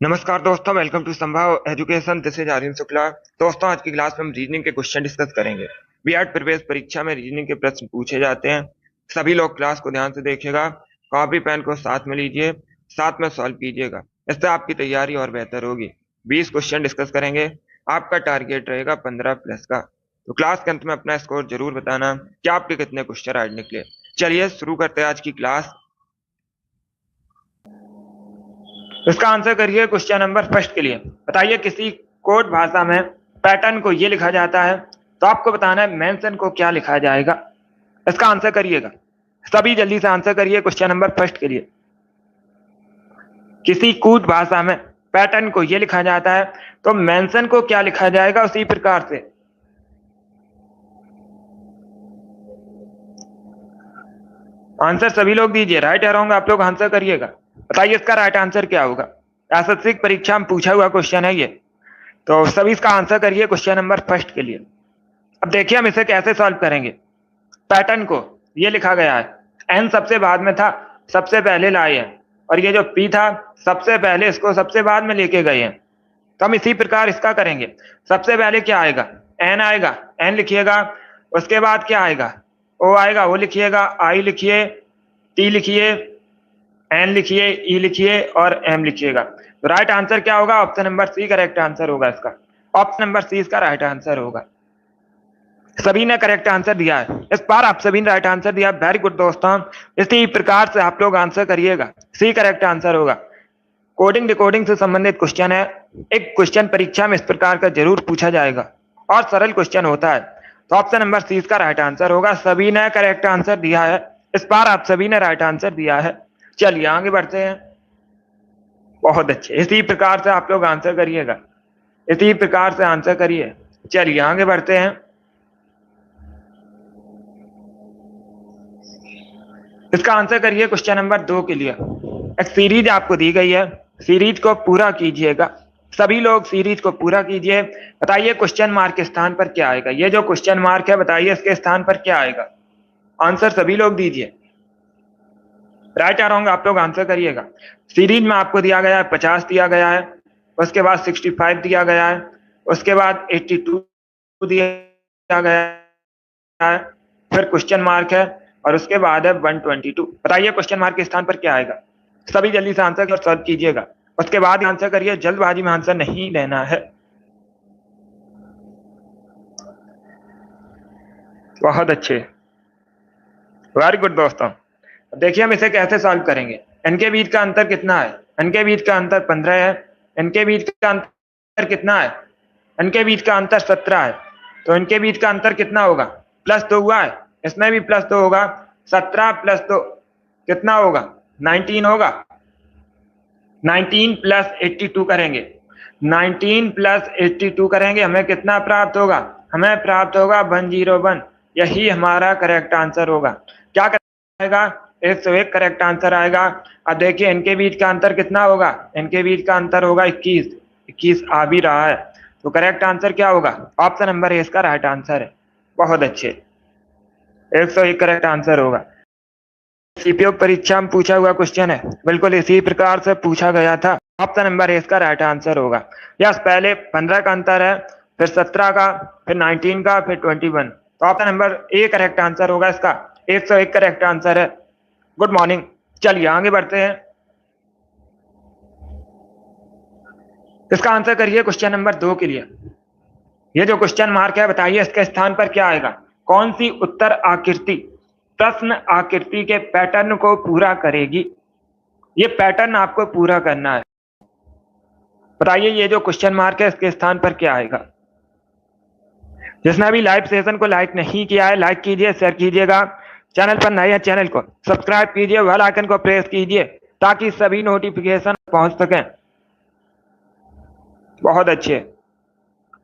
नमस्कार दोस्तों, welcome to Sambhav education. This is Aryan Shukla. दोस्तों, आज की क्लास में हम रीजनिंग के क्वेश्चन डिस्कस करेंगे। बीएड प्रवेश परीक्षा में रीजनिंग के प्रश्न पूछे जाते हैं। सभी लोग क्लास को ध्यान से देखिएगा, कॉपी पेन को साथ में लीजिए, साथ में सॉल्व कीजिएगा। इससे आपकी तैयारी और बेहतर होगी। 20 क्वेश्चन डिस्कस करेंगे। आपका टारगेट रहेगा 15 प्लस का। तो क्लास के अंत में अपना स्कोर जरूर बताना कि आपके कितने क्वेश्चन आज निकले। चलिए शुरू करते हैं आज की क्लास। इसका आंसर करिए क्वेश्चन नंबर फर्स्ट के लिए। बताइए किसी कोड भाषा में पैटर्न को ये लिखा जाता है, तो आपको बताना है मेंशन को क्या लिखा जाएगा। इसका आंसर करिएगा, सभी जल्दी से आंसर करिए क्वेश्चन नंबर फर्स्ट के लिए। किसी कोड भाषा में पैटर्न को ये लिखा जाता है, तो मेंशन को क्या लिखा जाएगा उसी प्रकार से। आंसर सभी लोग दीजिए, राइट या रॉन्ग आप लोग आंसर करिएगा। बताइए इसका राइट आंसर क्या होगा। एसएससी परीक्षा में पूछा हुआ क्वेश्चन है ये, तो सभी इसका आंसर करिए क्वेश्चन नंबर फर्स्ट के लिए। अब देखिए हम इसे कैसे सॉल्व करेंगे। पैटर्न को ये लिखा गया है, एन सबसे बाद में था, सबसे पहले लाए हैं, और ये जो पी था सबसे पहले, इसको सबसे बाद में लेके गए हैं। तो हम इसी प्रकार इसका करेंगे। सबसे पहले क्या आएगा, एन आएगा, एन लिखिएगा। उसके बाद क्या आएगा, ओ आएगा, ओ लिखिएगा, आई लिखिए, टी लिखिए, एन लिखिए, ई लिखिए और एम लिखिएगा। तो राइट आंसर क्या होगा, option number C correct answer होगा इसका। ऑप्शन नंबर सी इसका राइट आंसर होगा। सभी ने करेक्ट आंसर दिया है, इस बार आप सभी ने राइट आंसर दिया। वेरी गुड दोस्तों, इसी प्रकार से आप लोग आंसर करिएगा। सी करेक्ट आंसर होगा। कोडिंग डिकोडिंग से संबंधित क्वेश्चन है। एक क्वेश्चन परीक्षा में इस प्रकार का जरूर पूछा जाएगा और सरल क्वेश्चन होता है। तो ऑप्शन नंबर सी इसका राइट आंसर होगा। सभी ने करेक्ट आंसर दिया है, इस बार आप सभी ने राइट आंसर दिया है। चलिए आगे बढ़ते हैं। बहुत अच्छे, इसी प्रकार से आप लोग आंसर करिएगा, इसी प्रकार से आंसर करिए। चलिए आगे बढ़ते हैं। इसका आंसर करिए क्वेश्चन नंबर 2 के लिए। एक सीरीज आपको दी गई है, सीरीज को पूरा कीजिएगा। सभी लोग सीरीज को पूरा कीजिए। बताइए क्वेश्चन मार्क के स्थान पर क्या आएगा। ये जो क्वेश्चन मार्क है, बताइए इसके स्थान पर क्या आएगा। आंसर सभी लोग दीजिए, राइट या रॉन्ग आप लोग आंसर करिएगा। सीरीज में आपको दिया गया है 50 दिया गया है, उसके बाद 65 दिया गया है, उसके बाद 82 दिया गया है, फिर क्वेश्चन मार्क है, और उसके बाद है 122। बताइए क्वेश्चन मार्क के स्थान पर क्या आएगा। सभी जल्दी से आंसर और सॉल्व कीजिएगा, उसके बाद आंसर करिए, जल्दबाजी में आंसर नहीं लेना है। बहुत अच्छे, वेरी गुड दोस्तों। देखिए हम इसे कैसे सॉल्व करेंगे। इनके बीच का अंतर कितना है, इनके बीच का अंतर 15 है। इनके बीच का अंतर कितना है, इनके बीच का अंतर 17 है। तो इनके बीच का अंतर कितना होगा, +2 हुआ है, इसमें भी +2 होगा। 17 + 2 कितना होगा, 19 होगा। 19 + 82 करेंगे, 19 + 82 करेंगे, हमें कितना प्राप्त होगा, हमें प्राप्त होगा 101। यही हमारा करेक्ट आंसर होगा। क्या आएगा, 101 करेक्ट आंसर आएगा। अब देखिए इनके बीच का अंतर कितना होगा, इनके बीच का अंतर होगा 21। 21 आ भी रहा है, तो करेक्ट आंसर क्या होगा, ऑप्शन नंबर ए इसका राइट आंसर है। बहुत अच्छे, 101 करेक्ट आंसर होगा। सीपीओ परीक्षा में पूछा हुआ क्वेश्चन है, बिल्कुल इसी प्रकार से पूछा गया था। ऑप्शन नंबर ए इसका राइट आंसर होगा। यस, पहले 15 का अंतर है, फिर 17 का, फिर 19 का, फिर 21। तो option number A correct answer होगा इसका। 101 करेक्ट आंसर है। Good morning. चलिए आगे बढ़ते हैं। इसका आंसर करिए क्वेश्चन नंबर 2 के लिए। ये जो क्वेश्चन मार्क है, बताइए इसके स्थान पर क्या आएगा। कौन सी उत्तर आकृति प्रश्न आकृति के पैटर्न को पूरा करेगी। ये पैटर्न आपको पूरा करना है। बताइए ये जो क्वेश्चन मार्क है, इसके स्थान पर क्या आएगा। जिसने अभी लाइव सेशन को लाइक नहीं किया है, लाइक कीजिए, शेयर कीजिएगा। चैनल पर नए हैं, चैनल को सब्सक्राइब कीजिए, बेल आइकन को प्रेस कीजिए ताकि सभी नोटिफिकेशन पहुंच सकें। बहुत अच्छे,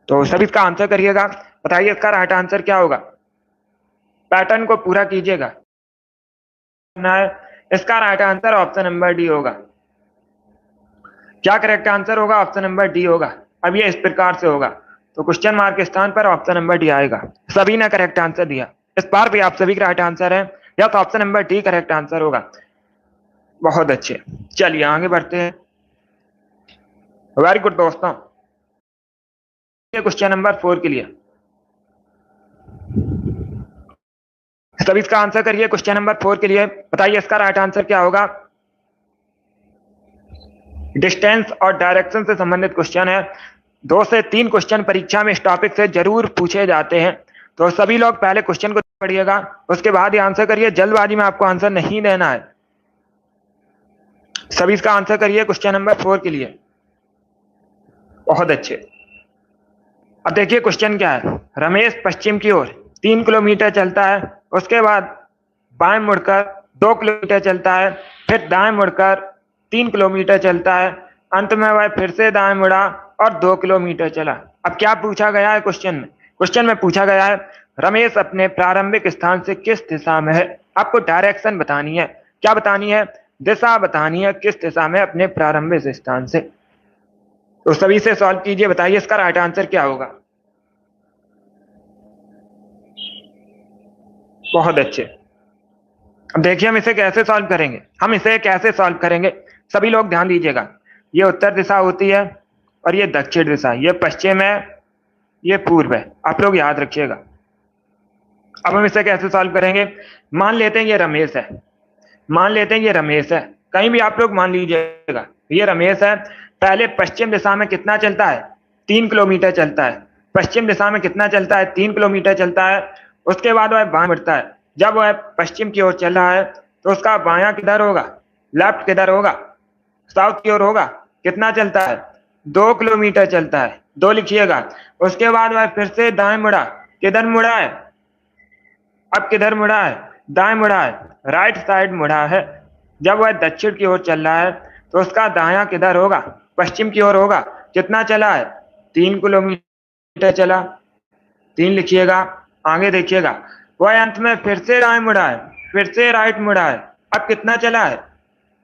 तो सभी इसका आंसर करिएगा। बताइए इसका राइट आंसर क्या होगा। पैटर्न को पूरा कीजिएगा। इसका right answer option number D होगा। क्या करेक्ट आंसर होगा, ऑप्शन नंबर डी होगा। अब ये इस प्रकार से होगा, तो क्वेश्चन मार्क के स्थान पर ऑप्शन नंबर डी आएगा। सभी ने करेक्ट आंसर दिया, इस बार भी आप सभी का राइट आंसर है। या तो option number D correct answer होगा। बहुत अच्छे, चलिए आगे बढ़ते हैं। वेरी गुड दोस्तों। क्वेश्चन नंबर 4 के लिए सभी इसका आंसर करिए। क्वेश्चन नंबर 4 के लिए बताइए इसका राइट आंसर क्या होगा। डिस्टेंस और डायरेक्शन से संबंधित क्वेश्चन है। 2 से 3 क्वेश्चन परीक्षा में इस टॉपिक से जरूर पूछे जाते हैं, तो सभी लोग पहले क्वेश्चन को पढ़िएगा, उसके बाद ही आंसर करिए। जल्दबाजी में आपको आंसर नहीं देना है। सभी इसका आंसर करिए क्वेश्चन नंबर 4 के लिए। बहुत अच्छे। अब देखिए क्वेश्चन क्या है। रमेश पश्चिम की ओर 3 किलोमीटर चलता है, उसके बाद बाएं मुड़कर 2 किलोमीटर चलता है, फिर दाएं मुड़कर 3 किलोमीटर चलता है, अंत में वह फिर से दाएं मुड़ा और 2 किलोमीटर चला। अब क्या पूछा गया है क्वेश्चन में? क्वेश्चन में पूछा गया है रमेश अपने प्रारंभिक स्थान से किस दिशा में है। आपको डायरेक्शन बतानी है। क्या बतानी है? दिशा बतानी है, किस दिशा में अपने प्रारंभिक स्थान से। तो सभी से सॉल्व कीजिए, बताइए इसका राइट आंसर क्या होगा। बहुत अच्छे। अब देखिए हम इसे कैसे सॉल्व करेंगे। सभी लोग ध्यान दीजिएगा। ये उत्तर दिशा होती है और ये दक्षिण दिशा, ये पश्चिम है, ये पूर्व है। आप लोग याद रखिएगा। अब हम इसे कैसे सॉल्व करेंगे। मान लेते हैं ये रमेश है। कहीं भी आप लोग मान लीजिएगा ये रमेश है। पहले पश्चिम दिशा में कितना चलता है? 3 किलोमीटर चलता है। पश्चिम दिशा में कितना चलता है? 3 किलोमीटर चलता है। उसके बाद वह बाएं मुड़ता है। जब वह पश्चिम की ओर चल रहा है तो उसका बायां किधर होगा? लेफ्ट किधर होगा? साउथ की ओर होगा। कितना चलता है? 2 किलोमीटर चलता है। 2 लिखिएगा। उसके बाद वह फिर से दाएं मुड़ा। किधर मुड़ा है? अब किधर मुड़ा है? दाएं मुड़ा है, राइट साइड मुड़ा है। जब वह दक्षिण की ओर चल रहा है तो उसका दायां किधर होगा? पश्चिम की ओर होगा। कितना चला है? 3 किलोमीटर चला। 3 लिखिएगा। आगे देखिएगा, वह अंत में फिर से दाएं मुड़ा है, फिर से राइट मुड़ा है। अब कितना चला है?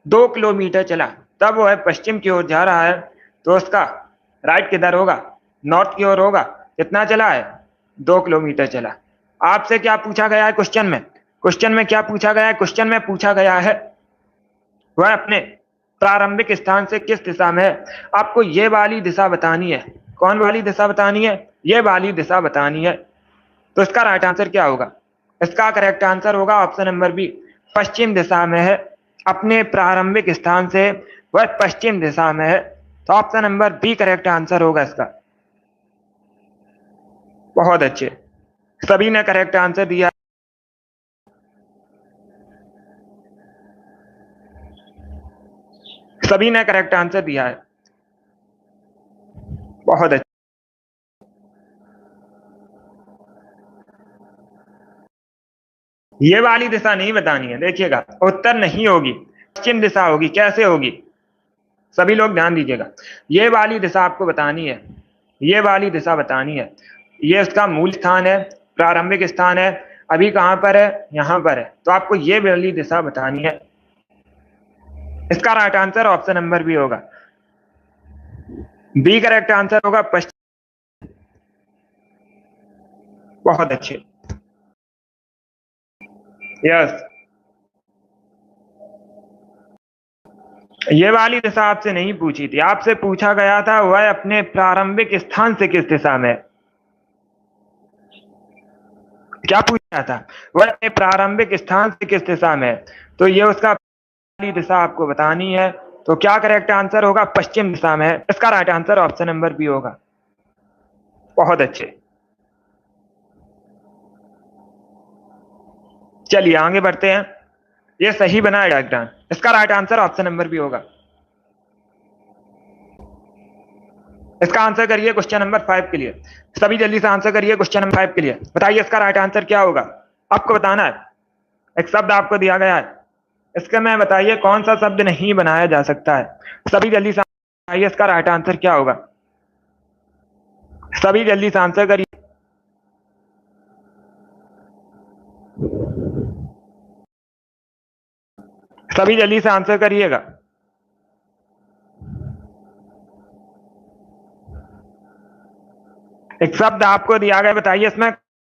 2 किलोमीटर चला। तब वह पश्चिम की ओर जा रहा है तो उसका राइट किधर होगा? नॉर्थ की ओर होगा। कितना चला है? 2 किलोमीटर चला। आपसे क्या पूछा गया है क्वेश्चन में? क्वेश्चन में क्या पूछा गया है? क्वेश्चन में पूछा गया है वह अपने प्रारंभिक स्थान से किस दिशा में है। आपको ये वाली दिशा बतानी है। कौन वाली दिशा बतानी है? ये वाली दिशा बतानी है। तो इसका राइट आंसर क्या होगा? इसका करेक्ट आंसर होगा ऑप्शन नंबर बी, पश्चिम दिशा में है। अपने प्रारंभिक स्थान से वह पश्चिम दिशा में है, तो option number B correct answer होगा इसका। बहुत अच्छे, सभी ने करेक्ट आंसर दिया। सभी ने करेक्ट आंसर दिया है। बहुत अच्छा। ये वाली दिशा नहीं बतानी है। देखिएगा, उत्तर नहीं होगी, पश्चिम दिशा होगी। कैसे होगी? सभी लोग ध्यान दीजिएगा। ये वाली दिशा आपको बतानी है। ये वाली दिशा बतानी है। ये उसका मूल स्थान है, प्रारंभिक स्थान है। अभी कहां पर है? यहां पर है। तो आपको ये वाली दिशा बतानी है। इसका right answer option number B होगा। बी करेक्ट आंसर होगा, पश्चिम। बहुत अच्छे। यस, ये वाली दिशा आपसे नहीं पूछी थी। आपसे पूछा गया था वह अपने प्रारंभिक स्थान से किस दिशा में। क्या पूछा था? वह अपने प्रारंभिक स्थान से किस दिशा में। तो ये उसका वाली दिशा आपको बतानी है। तो क्या करेक्ट आंसर होगा? पश्चिम दिशा में है। इसका right answer option number B होगा। बहुत अच्छे। चलिए आगे बढ़ते हैं। ये सही बना है डायग्राम। इसका right answer option number B होगा। इसका आंसर करिए क्वेश्चन नंबर 5 के लिए। सभी जल्दी से आंसर करिए क्वेश्चन नंबर 5 के लिए। बताइए इसका राइट आंसर क्या होगा। आपको बताना है। एक शब्द आपको दिया गया है, इसके में बताइए कौन सा शब्द नहीं बनाया जा सकता है। सभी जल्दी से बताइए इसका राइट आंसर क्या होगा। सभी जल्दी से आंसर करिए। सभी जल्दी से आंसर करिएगा। एक शब्द आपको दिया गया, बताइए इसमें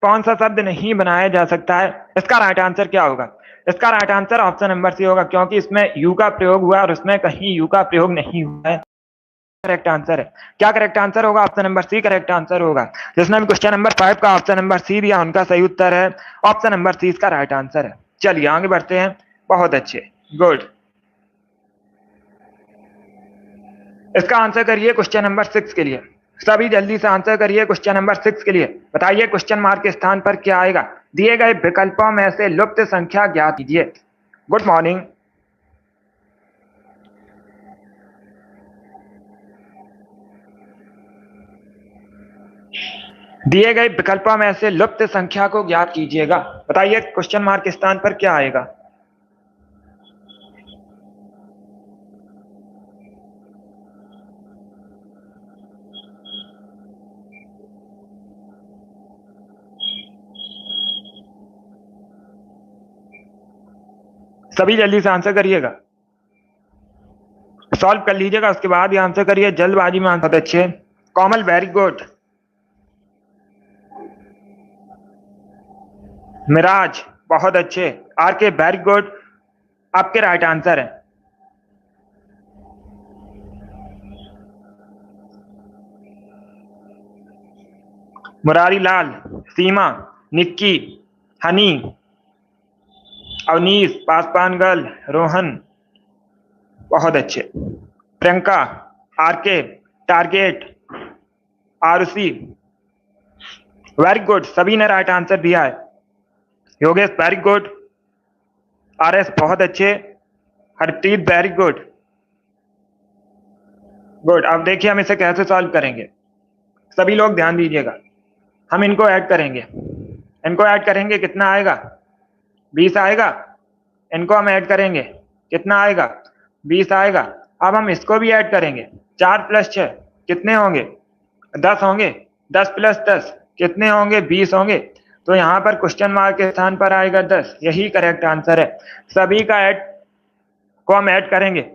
कौन सा शब्द नहीं बनाया जा सकता है। इसका राइट आंसर क्या होगा? इसका right answer option number C होगा, क्योंकि इसमें यू का प्रयोग हुआ और उसमें कहीं यू का प्रयोग नहीं हुआ है। करेक्ट आंसर है। क्या करेक्ट आंसर होगा? Option number C correct answer होगा। जिसने भी क्वेश्चन नंबर 5 का ऑप्शन नंबर सी दिया उनका सही उत्तर है ऑप्शन नंबर सी इसका राइट आंसर है। चलिए आगे बढ़ते हैं। बहुत अच्छे, गुड। इसका आंसर करिए क्वेश्चन नंबर 6 के लिए। सभी जल्दी से आंसर करिए क्वेश्चन नंबर 6 के लिए। बताइए क्वेश्चन मार्क के स्थान पर क्या आएगा? दिए गए विकल्पों में से लुप्त संख्या ज्ञात कीजिए। Good morning. दिए गए विकल्पों में से लुप्त संख्या को ज्ञात कीजिएगा। बताइए क्वेश्चन मार्क के स्थान पर क्या आएगा? सभी जल्दी से आंसर करिएगा, सॉल्व कर लीजिएगा, उसके बाद ही आंसर करिए, जल्दबाजी में आंसर। बहुत अच्छे, कॉमल वेरी गुड। मिराज बहुत अच्छे, आर के वेरी गुड, आपके राइट आंसर है। मुरारी लाल, सीमा, निक्की, हनी, अवनीश, पासवान गर्ल, रोहन, बहुत अच्छे। Priyanka, R K, target, Arushi, very good, सभी ने राइट आंसर दिया है। योगेश वेरी गुड, आरएस बहुत अच्छे, हरप्रीत वेरी गुड। गुड, अब देखिए हम इसे कैसे सॉल्व करेंगे। सभी लोग ध्यान दीजिएगा। हम इनको ऐड करेंगे, इनको ऐड करेंगे, कितना आएगा? 20 आएगा। इनको हम ऐड करेंगे, कितना आएगा? 20 आएगा। अब हम इसको भी ऐड करेंगे, 4 + 6 कितने होंगे? 10 होंगे। 10 + 10 कितने होंगे? 20 होंगे। तो यहाँ पर क्वेश्चन मार्क के स्थान पर आएगा 10, यही करेक्ट आंसर है। सभी का ऐड को हम ऐड करेंगे,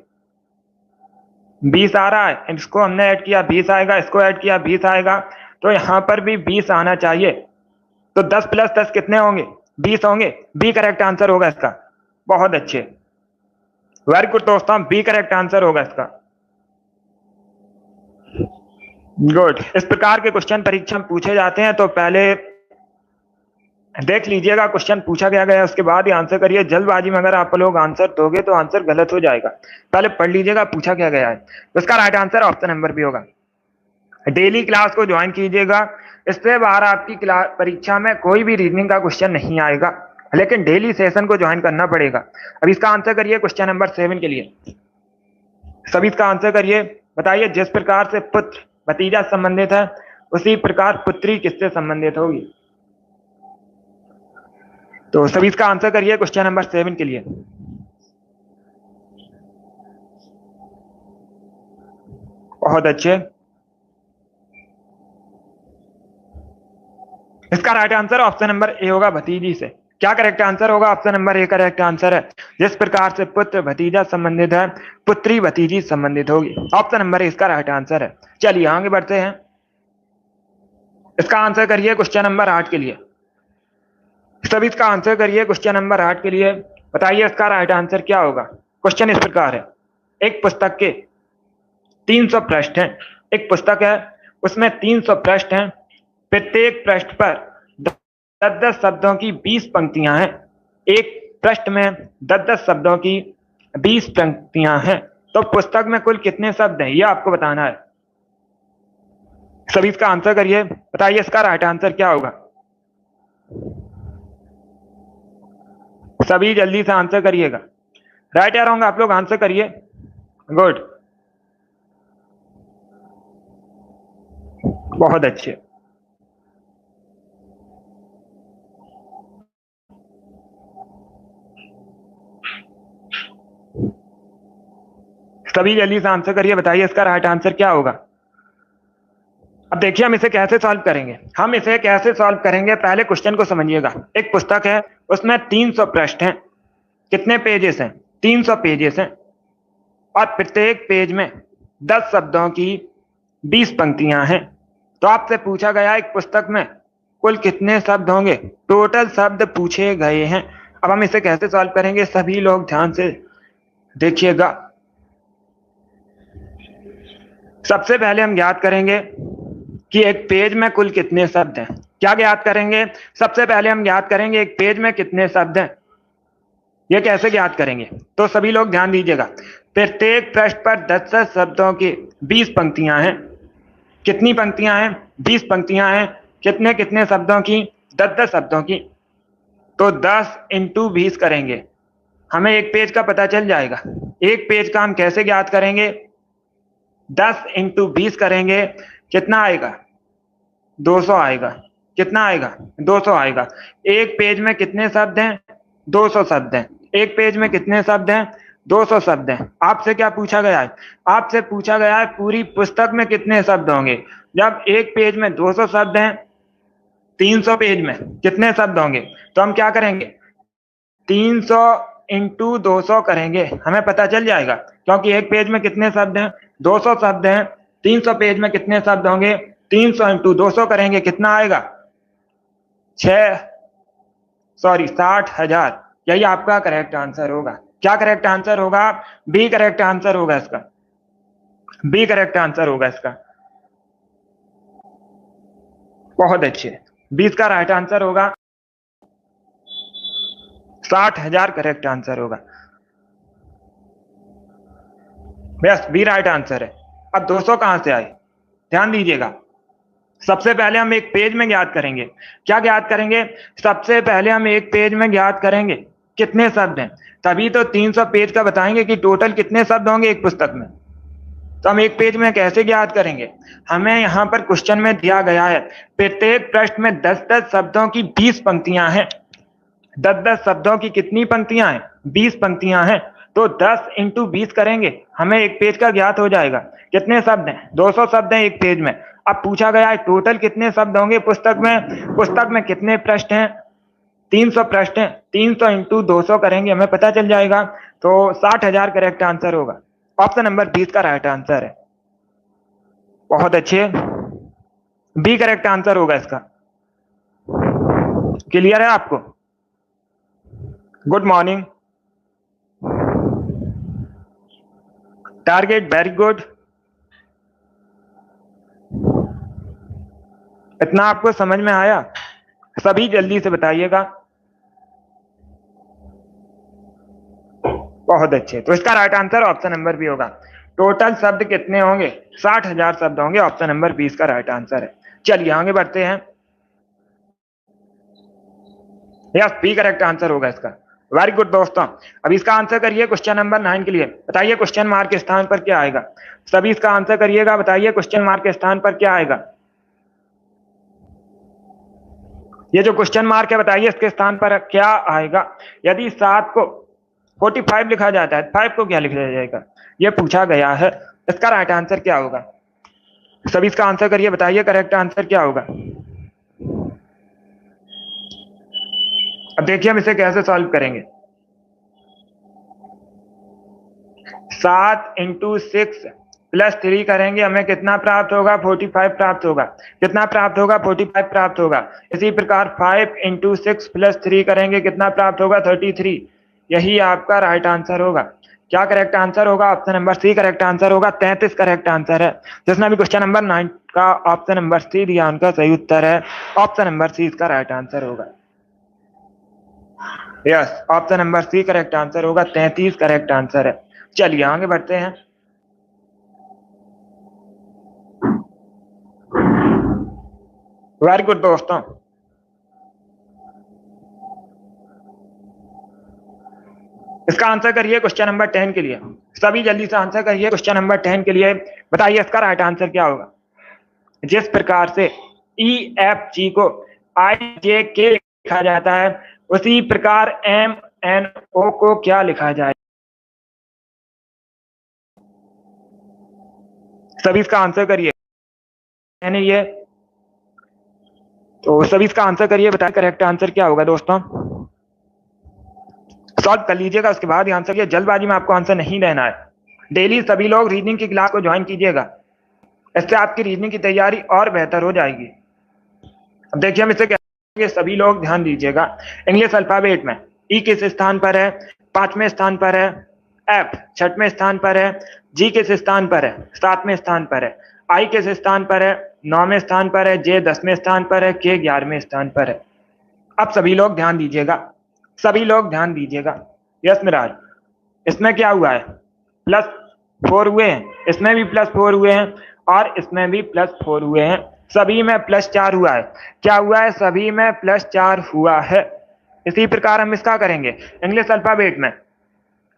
20 आ रहा है, इसको हमने ऐड किया 20 आएगा, इसको ऐड किया 20 आएगा, तो यहाँ पर भी 20 आना चाहिए। तो 10 + 10 कितने होंगे? 20 होंगे। बी करेक्ट आंसर होगा इसका। बहुत अच्छे, वेरी गुड दोस्तों, बी करेक्ट आंसर होगा इसका। गुड। इस प्रकार के क्वेश्चन परीक्षा में पूछे जाते हैं, तो पहले देख लीजिएगा क्वेश्चन पूछा गया उसके बाद ही आंसर करिए। जल्दबाजी में अगर आप लोग आंसर दोगे तो आंसर गलत हो जाएगा। पहले पढ़ लीजिएगा पूछा क्या गया है। तो इसका राइट आंसर ऑप्शन नंबर भी होगा। डेली क्लास को ज्वाइन कीजिएगा, इससे बाहर आपकी क्लास परीक्षा में कोई भी रीजनिंग का क्वेश्चन नहीं आएगा, लेकिन डेली सेशन को ज्वाइन करना पड़ेगा। अब इसका आंसर करिए क्वेश्चन नंबर 7 के लिए। सभी इसका आंसर करिए। बताइए जिस प्रकार से पुत्र भतीजा संबंधित है, उसी प्रकार पुत्री किससे संबंधित होगी? तो सभी इसका आंसर करिए क्वेश्चन नंबर 7 के लिए। बहुत अच्छे, इसका right answer option number A होगा, भतीजी से। क्या करेक्ट आंसर होगा? Option number A correct answer है। जिस प्रकार से पुत्र भतीजा संबंधित है, पुत्री भतीजी संबंधित होगी। ऑप्शन नंबर ए इसका राइट आंसर है। चलिए आगे बढ़ते हैं। इसका आंसर करिए क्वेश्चन नंबर 8 के लिए। सभी इसका आंसर करिए क्वेश्चन नंबर 8 के लिए। बताइए इसका राइट आंसर क्या होगा। क्वेश्चन इस प्रकार है, एक पुस्तक के 300 पृष्ठ हैं। एक पुस्तक है, उसमें 300 पृष्ठ हैं। प्रत्येक पृष्ठ पर 10-10 शब्दों की 20 पंक्तियां हैं। एक पृष्ठ में 10-10 शब्दों की 20 पंक्तियां हैं। तो पुस्तक में कुल कितने शब्द हैं, यह आपको बताना है। सभी इसका आंसर करिए। बताइए इसका राइट आंसर क्या होगा। सभी जल्दी से आंसर करिएगा। राइट या रॉन्ग आप लोग आंसर करिए। गुड, बहुत अच्छे। सभी जल्दी से आंसर करिए। बताइए इसका राइट आंसर क्या होगा। अब देखिए हम इसे कैसे सॉल्व करेंगे। हम इसे कैसे सॉल्व करेंगे, पहले क्वेश्चन को समझिएगा। एक पुस्तक है, उसमें 300 पृष्ठ हैं। कितने पेजेस हैं? 300 पेजेस हैं। और प्रत्येक पेज में 10 शब्दों की 20 पंक्तियां हैं। तो आपसे पूछा गया एक पुस्तक में कुल कितने शब्द होंगे, टोटल शब्द पूछे गए हैं। अब हम इसे कैसे सॉल्व करेंगे, सभी लोग ध्यान से देखिएगा। सबसे पहले हम ज्ञात करेंगे कि एक पेज में कुल कितने शब्द हैं। क्या ज्ञात करेंगे? सबसे पहले हम ज्ञात करेंगे एक पेज में कितने शब्द हैं। ये कैसे ज्ञात करेंगे? तो सभी लोग ध्यान दीजिएगा। प्रत्येक पृष्ठ पर 10 शब्दों की 20 पंक्तियां हैं। कितनी पंक्तियां हैं? 20 पंक्तियां हैं। कितने कितने शब्दों की? 10 शब्दों की। तो 10 इंटू 20 करेंगे, हमें एक पेज का पता चल जाएगा। एक पेज का हम कैसे ज्ञात करेंगे? 10 इंटू 20 करेंगे, कितना आएगा? 200 आएगा। कितना आएगा? 200 आएगा। एक पेज में कितने शब्द हैं? 200 शब्द हैं। एक पेज में कितने शब्द हैं? 200 शब्द हैं। आपसे क्या पूछा गया है? आपसे पूछा गया है पूरी पुस्तक में कितने शब्द होंगे। जब एक पेज में 200 शब्द हैं, 300 पेज में कितने शब्द होंगे? तो हम क्या करेंगे? 300 इंटू 200 करेंगे, हमें पता चल जाएगा। क्योंकि एक पेज में कितने शब्द हैं? 200 शब्द हैं। 300 पेज में कितने शब्द होंगे? 300 इंटू 200 करेंगे, कितना आएगा? 60,000। यही आपका करेक्ट आंसर होगा। क्या करेक्ट आंसर होगा? बी करेक्ट आंसर होगा इसका। बी करेक्ट आंसर होगा इसका। बहुत अच्छे। 20 का राइट आंसर होगा। 60,000 करेक्ट आंसर होगा। बस बी राइट आंसर है। अब 200 कहां से आए? ध्यान दीजिएगा। सबसे पहले हम एक पेज में ज्ञात करेंगे। क्या ज्ञात करेंगे? सबसे पहले हम एक पेज में ज्ञात करेंगे कितने शब्द हैं, तभी तो 300 पेज का बताएंगे कि टोटल कितने शब्द होंगे एक पुस्तक में। तो हम एक पेज में कैसे ज्ञात करेंगे? हमें यहाँ पर क्वेश्चन में दिया गया है प्रत्येक पृष्ठ में 10-10 शब्दों की 20 पंक्तियां हैं। 10-10 शब्दों की कितनी पंक्तियां हैं? 20 पंक्तियां हैं। तो 10 इंटू 20 करेंगे, हमें एक पेज का ज्ञात हो जाएगा। कितने शब्द हैं? 200 शब्द हैं एक पेज में। अब पूछा गया है टोटल कितने शब्द होंगे पुस्तक में। पुस्तक में कितने पृष्ठ हैं? 300 पृष्ठ हैं। 300 इंटू 200 करेंगे, हमें पता चल जाएगा। तो 60,000 करेक्ट आंसर होगा। ऑप्शन नंबर 20 का राइट आंसर है। बहुत अच्छे। बी करेक्ट आंसर होगा इसका। क्लियर है आपको? Good morning. Target very good. इतना आपको समझ में आया? सभी जल्दी से बताइएगा। बहुत अच्छे। तो इसका right answer option number B होगा। टोटल शब्द कितने होंगे? 60,000 शब्द होंगे। ऑप्शन नंबर 20 का राइट आंसर है। चलिए आगे बढ़ते हैं। यस, बी करेक्ट आंसर होगा इसका। वेरी गुड दोस्तों। अब इसका आंसर करिए क्वेश्चन नंबर 9 के लिए। बताइए क्वेश्चन मार्क के स्थान पर क्या आएगा। सभी इसका आंसर करिएगा। बताइए क्वेश्चन मार्क के स्थान पर क्या आएगा। ये जो क्वेश्चन मार्क है, बताइए इसके स्थान पर क्या आएगा। यदि 7 को 45 लिखा जाता है, 5 को क्या लिखा जाएगा, ये पूछा गया है। इसका राइट आंसर क्या होगा? सभी इसका आंसर करिए। बताइए करेक्ट आंसर क्या होगा। अब देखिए हम इसे कैसे सॉल्व करेंगे। 7 इंटू 6 प्लस 3 करेंगे, हमें कितना प्राप्त होगा? 45 प्राप्त होगा। कितना प्राप्त होगा? 45 प्राप्त होगा। इसी प्रकार 5 इंटू 6 प्लस 3 करेंगे, कितना प्राप्त होगा? 33। यही आपका राइट आंसर होगा। क्या करेक्ट आंसर होगा? Option number C correct answer होगा। 33 करेक्ट आंसर है। जिसने भी क्वेश्चन नंबर 9 का ऑप्शन नंबर सी दिया, उनका सही उत्तर है ऑप्शन नंबर सी। इसका राइट आंसर होगा। Yes, option number C correct answer होगा। 33 करेक्ट आंसर है। चलिए आगे बढ़ते हैं। वेरी गुड दोस्तों। इसका आंसर करिए क्वेश्चन नंबर 10 के लिए। सभी जल्दी से आंसर करिए क्वेश्चन नंबर 10 के लिए। बताइए इसका राइट आंसर क्या होगा। जिस प्रकार से ई एफ जी को आई जे के लिखा जाता है, उसी प्रकार एम एन ओ को क्या लिखा जाए। सभी इसका आंसर करिए। मैंने ये तो सभी इसका आंसर करिए। बताइए करेक्ट आंसर क्या होगा दोस्तों। सॉल्व कर लीजिएगा, उसके बाद ही आंसर करिए। जल्दबाजी में आपको आंसर नहीं देना है। डेली सभी लोग रीजनिंग की क्लास को ज्वाइन कीजिएगा, इससे आपकी रीजनिंग की तैयारी और बेहतर हो जाएगी। अब देखिए हम इसे कहेंगे, सभी लोग ध्यान दीजिएगा। इंग्लिश अल्फाबेट में ई किस स्थान पर है? 5वें स्थान पर है। एफ 6वें स्थान पर है, जी किस स्थान पर है, 7वें स्थान पर है, आई किस स्थान पर है, 9वें स्थान पर है, जे 10वें स्थान पर है, के 11वें स्थान पर है। अब सभी लोग ध्यान दीजिएगा, सभी लोग ध्यान दीजिएगा। यस मिराज, इसमें क्या हुआ है, +4 हुए हैं, इसमें भी +4 हुए हैं और इसमें भी +4 हुए हैं, सभी में +4 हुआ है। क्या हुआ है, सभी में +4 हुआ है। इसी प्रकार हम इसका करेंगे इंग्लिश अल्फाबेट में।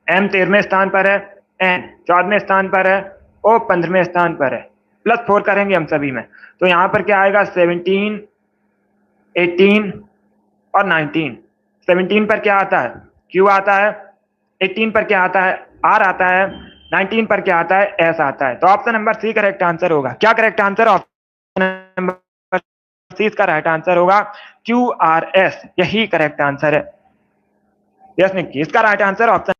एम 13वें स्थान पर है, एन 14वें स्थान पर है, ओ 15वें स्थान पर है। +4 करेंगे हम सभी में, तो यहाँ पर क्या आएगा, 17, 18 और 19। 17 पर क्या आता है, क्यू आता है, 18 पर क्या आता है, आर आता है, 19 पर क्या आता है, एस आता है। तो option number C correct answer होगा। क्या correct answer, option number C इसका राइट आंसर होगा, QRS, यही करेक्ट आंसर है। यस निक्की, इसका राइट आंसर ऑप्शन।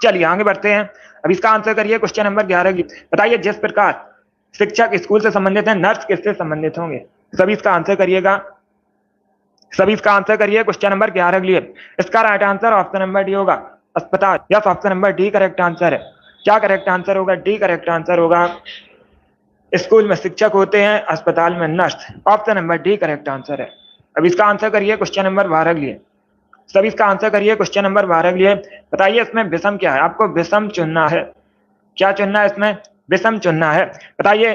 चलिए आगे बढ़ते हैं, अब इसका आंसर करिए क्वेश्चन नंबर 11 की। बताइए जिस प्रकार शिक्षक स्कूल से संबंधित है, नर्स किससे संबंधित होंगे। सभी इसका आंसर करिएगा, सभी इसका आंसर करिए क्वेश्चन नंबर 11 के लिए। इसका right answer option number D होगा, अस्पताल। Yes, option number D correct answer है। क्या करेक्ट आंसर होगा, डी करेक्ट आंसर होगा। स्कूल में शिक्षक होते हैं, अस्पताल में nurse. Option number D correct answer है। अब इसका आंसर करिए क्वेश्चन नंबर 12 के लिए। सभी इसका आंसर करिए क्वेश्चन नंबर 12 के लिए। बताइए इसमें विषम क्या है, आपको विषम चुनना है। क्या चुनना है, इसमें विषम चुनना है। बताइए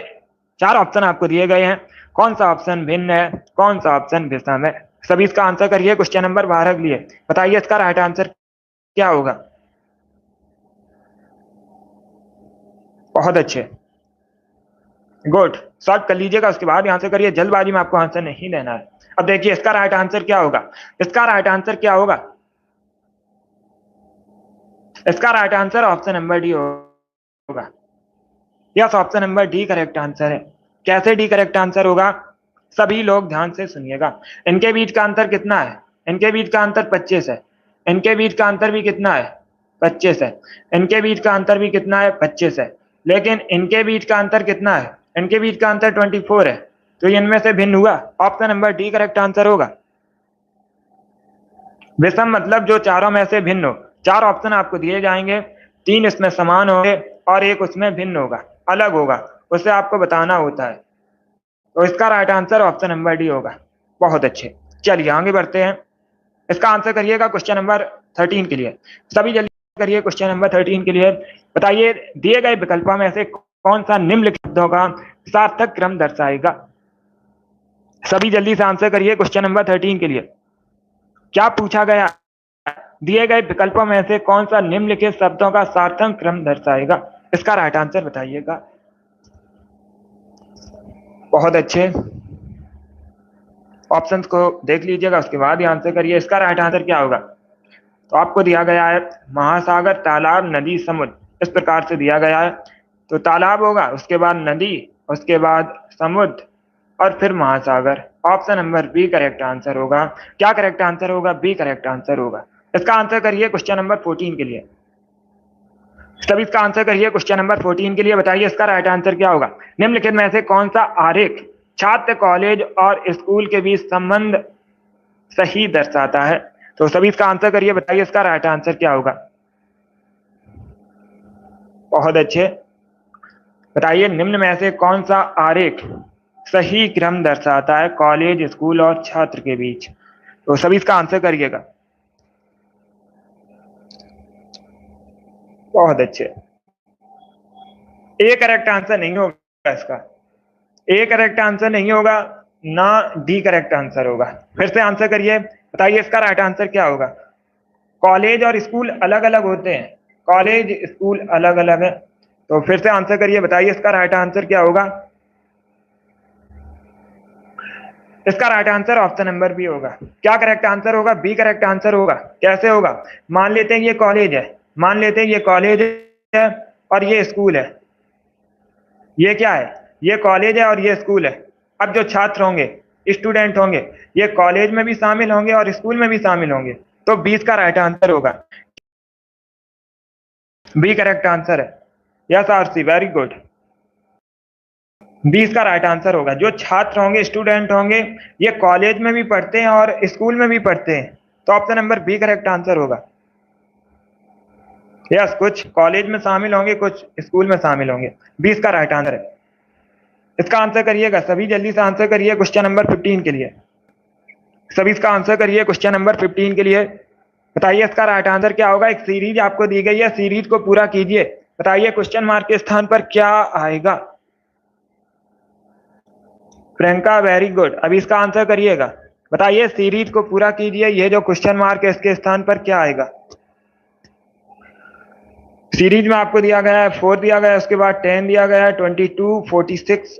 4 ऑप्शन आपको दिए गए हैं, कौन सा ऑप्शन भिन्न है, कौन सा ऑप्शन विषम है। सभी इसका आंसर करिए क्वेश्चन नंबर 12 के लिए। बताइए इसका राइट आंसर क्या होगा। बहुत अच्छे, गुड, सॉल्व कर लीजिएगा, उसके बाद आंसर करिए, जल्दबाजी में आपको आंसर नहीं देना है। अब देखिए इसका राइट आंसर क्या होगा, इसका राइट आंसर क्या होगा, इसका right answer option number D होगा। Yes, option number D correct answer है। कैसे डी करेक्ट आंसर होगा, सभी लोग ध्यान से सुनिएगा। इनके बीच का अंतर कितना है, इनके बीच का अंतर 25 है, इनके बीच का अंतर भी कितना है, 25 है, इनके बीच का अंतर भी कितना है, 25 है, लेकिन इनके बीच का अंतर कितना है, इनके बीच का अंतर 24 है। तो इनमें से भिन्न हुआ, option number D correct answer होगा। विषम मतलब जो चारों में से भिन्न हो। 4 ऑप्शन आपको दिए जाएंगे, 3 इसमें समान होंगे और 1 उसमें भिन्न होगा, अलग होगा, उसे आपको बताना होता है। तो इसका right answer option number D होगा। बहुत अच्छे, चलिए आगे बढ़ते हैं। इसका आंसर करिएगा क्वेश्चन नंबर 13 के लिए। सभी जल्दी करिए क्वेश्चन नंबर 13 के लिए। बताइए दिए गए विकल्पों में से कौन सा निम्नलिखित शब्दों का सार्थक क्रम दर्शाएगा। सभी जल्दी से आंसर करिए क्वेश्चन नंबर 13 के लिए। क्या पूछा गया, दिए गए विकल्पों में से कौन सा निम्नलिखित शब्दों का सार्थक क्रम दर्शाएगा। इसका राइट आंसर बताइएगा। बहुत अच्छे, ऑप्शंस को देख लीजिएगा, उसके बाद ही आंसर करिए। इसका राइट आंसर क्या होगा, तो आपको दिया गया है महासागर, तालाब, नदी, समुद्र, इस प्रकार से दिया गया है। तो तालाब होगा, उसके बाद नदी, उसके बाद समुद्र और फिर महासागर। Option number B correct answer होगा। क्या करेक्ट आंसर होगा, बी करेक्ट आंसर होगा। इसका आंसर करिए क्वेश्चन नंबर 14 के लिए। सभी इसका आंसर करिए क्वेश्चन नंबर 14 के लिए। बताइए इसका राइट आंसर क्या होगा। निम्नलिखित में से कौन सा आरेख छात्र, कॉलेज और स्कूल के बीच संबंध सही दर्शाता है। तो सभी इसका आंसर करिए, बताइए इसका राइट आंसर क्या होगा। बहुत अच्छे, बताइए निम्न में से कौन सा आरेख सही क्रम दर्शाता है कॉलेज, स्कूल और छात्र के बीच। तो सभी इसका आंसर करिएगा। बहुत अच्छे, ए करेक्ट आंसर नहीं होगा, इसका ए करेक्ट आंसर नहीं होगा, ना डी करेक्ट आंसर होगा। फिर से आंसर करिए, बताइए इसका राइट आंसर क्या होगा। कॉलेज और स्कूल अलग अलग होते हैं, कॉलेज स्कूल अलग अलग है। तो फिर से आंसर करिए, बताइए इसका राइट आंसर क्या होगा। इसका right answer option number B होगा। क्या करेक्ट आंसर होगा, बी करेक्ट आंसर होगा। कैसे होगा, मान लेते हैं ये कॉलेज है, मान लेते हैं ये कॉलेज है और ये स्कूल है। ये क्या है, ये कॉलेज है और ये स्कूल है। अब जो छात्र होंगे, स्टूडेंट होंगे, ये कॉलेज में भी शामिल होंगे और स्कूल में भी शामिल होंगे। तो 20 का राइट आंसर होगा, बी करेक्ट आंसर है। यस आरसी, वेरी गुड, 20 का राइट आंसर होगा। जो छात्र होंगे, स्टूडेंट होंगे, ये कॉलेज में भी पढ़ते हैं और स्कूल में भी पढ़ते हैं। तो option number B correct answer होगा। यस, कुछ कॉलेज में शामिल होंगे, कुछ स्कूल में शामिल होंगे। 20 का राइट आंसर है। इसका आंसर करिएगा, सभी जल्दी से आंसर करिए क्वेश्चन नंबर 15 के लिए। सभी इसका आंसर करिए क्वेश्चन नंबर 15 के लिए। बताइए इसका राइट आंसर क्या होगा। एक सीरीज आपको दी गई है, सीरीज को पूरा कीजिए। बताइए क्वेश्चन मार्क के स्थान पर क्या आएगा। Priyanka, very good. अभी इसका आंसर करिएगा। बताइए सीरीज को पूरा कीजिए, ये जो क्वेश्चन मार्क है इसके स्थान पर क्या आएगा। सीरीज में आपको दिया गया है 4 दिया गया है, उसके बाद 10 दिया गया है, 22, 46